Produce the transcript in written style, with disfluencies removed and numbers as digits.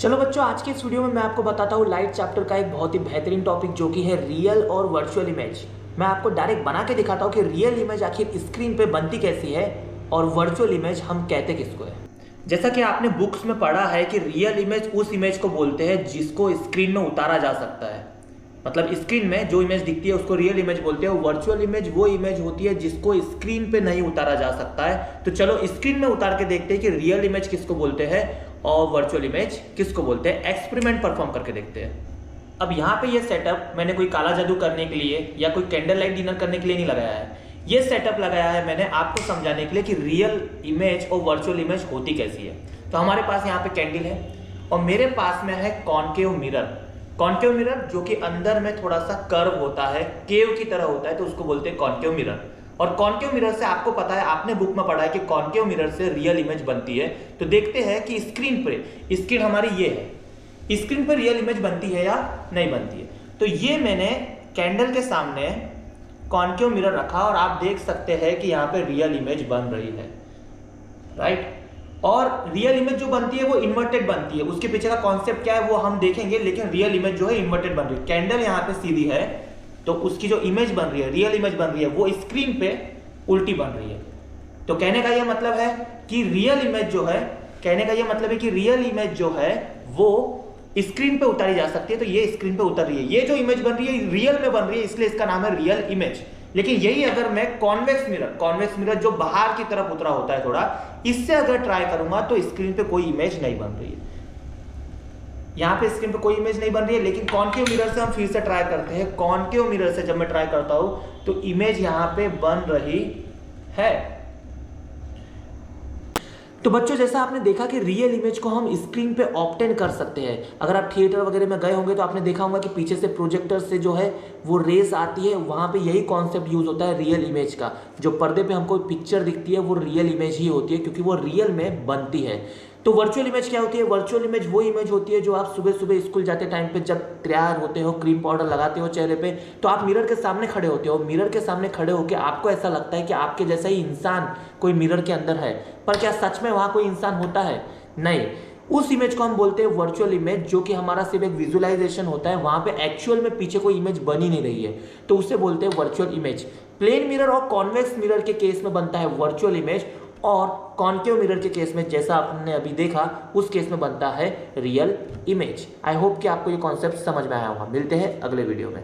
चलो बच्चों, आज के इस वीडियो में मैं आपको बताता हूँ लाइट चैप्टर का एक बहुत ही बेहतरीन टॉपिक जो कि है रियल और वर्चुअल इमेज। मैं आपको डायरेक्ट बना के दिखाता हूँ कि रियल इमेज आखिर स्क्रीन पे बनती कैसी है और वर्चुअल इमेज हम कहते किसको है। जैसा कि आपने बुक्स में पढ़ा है कि रियल इमेज उस इमेज को बोलते हैं जिसको स्क्रीन में उतारा जा सकता है, मतलब स्क्रीन में जो इमेज दिखती है उसको रियल इमेज बोलते हैं। वर्चुअल इमेज वो इमेज होती है जिसको स्क्रीन पे नहीं उतारा जा सकता है। तो चलो स्क्रीन में उतार के देखते हैं कि रियल इमेज किसको बोलते हैं और वर्चुअल इमेज किसको बोलते हैं। एक्सपेरिमेंट परफॉर्म करके देखते हैं। अब यहाँ पे ये सेटअप मैंने कोई काला जादू करने के लिए या कोई कैंडल लाइट डिनर करने के लिए नहीं लगाया है। ये सेटअप लगाया है मैंने आपको समझाने के लिए कि रियल इमेज और वर्चुअल इमेज होती कैसी है। तो हमारे पास यहाँ पे कैंडल है और मेरे पास में है कॉनकेव मिरर। कॉनकेव मिरर जो कि अंदर में थोड़ा सा कर्व होता है, केव की तरह होता है, तो उसको बोलते हैं कॉनकेव मिरर। और कॉनकेव मिरर से आपको पता है, आपने बुक में पढ़ा है कि कॉनकेव मिरर से रियल इमेज बनती है। तो देखते हैं कि स्क्रीन हमारी ये है, स्क्रीन पर रियल इमेज बनती है या नहीं बनती है। तो ये मैंने कैंडल के सामने कॉनकेव मिरर रखा और आप देख सकते हैं कि यहाँ पे रियल इमेज बन रही है, राइट। और रियल इमेज जो बनती है वो इन्वर्टेड बनती है। उसके पीछे का कॉन्सेप्ट क्या है वो हम देखेंगे, लेकिन रियल इमेज जो है इन्वर्टेड बन रही है। कैंडल यहाँ पे सीधी है तो उसकी जो इमेज बन रही है, रियल इमेज बन रही है, वो स्क्रीन पे उल्टी बन रही है। तो कहने का यह मतलब है कि रियल इमेज जो है, कहने का यह मतलब है कि रियल इमेज जो है वो स्क्रीन पे उतारी जा सकती है। तो ये स्क्रीन पे उतर रही है, ये जो इमेज बन रही है रियल में बन रही है, इसलिए इसका नाम है रियल इमेज। लेकिन यही अगर मैं कॉन्वेक्स मिरर जो बाहर की तरफ उतरा होता है थोड़ा, इससे अगर ट्राई करूंगा तो स्क्रीन पे कोई इमेज नहीं बन रही है। यहां पे स्क्रीन पे कोई इमेज नहीं बन रही है। लेकिन कॉनकेव मिरर से हम फिर से ट्राई करते हैं। कॉनकेव मिरर से जब मैं ट्राई करता हूं तो इमेज यहां पे बन रही है। तो बच्चों, जैसा आपने देखा कि रियल इमेज को हम स्क्रीन पे ऑब्टेन कर सकते हैं। अगर आप थिएटर वगैरह में गए होंगे तो आपने देखा होगा कि पीछे से प्रोजेक्टर से जो है वो रेस आती है, वहाँ पे यही कॉन्सेप्ट यूज होता है रियल इमेज का। जो पर्दे पे हमको पिक्चर दिखती है वो रियल इमेज ही होती है, क्योंकि वो रियल में बनती है। तो वर्चुअल इमेज क्या होती है? वर्चुअल इमेज वो इमेज होती है जो आप सुबह सुबह स्कूल जाते टाइम पे जब तैयार होते हो, क्रीम पाउडर लगाते हो चेहरे पे, तो आप मिरर के सामने खड़े होते हो। मिरर के सामने खड़े होकर आपको ऐसा लगता है कि आपके जैसा ही इंसान कोई मिरर के अंदर है, पर क्या सच में वहाँ कोई इंसान होता है? नहीं। उस इमेज को हम बोलते हैं वर्चुअल इमेज, जो कि हमारा सिर्फ एक विजुअलाइजेशन होता है। वहाँ पे एक्चुअल में पीछे कोई इमेज बन ही नहीं रही है, तो उसे बोलते हैं वर्चुअल इमेज। प्लेन मिरर और कॉन्वेक्स मिरर के केस में बनता है वर्चुअल इमेज, और कॉनकेव मिरर के केस में जैसा आपने अभी देखा उस केस में बनता है रियल इमेज। आई होप कि आपको ये कॉन्सेप्ट समझ में आया होगा। मिलते हैं अगले वीडियो में।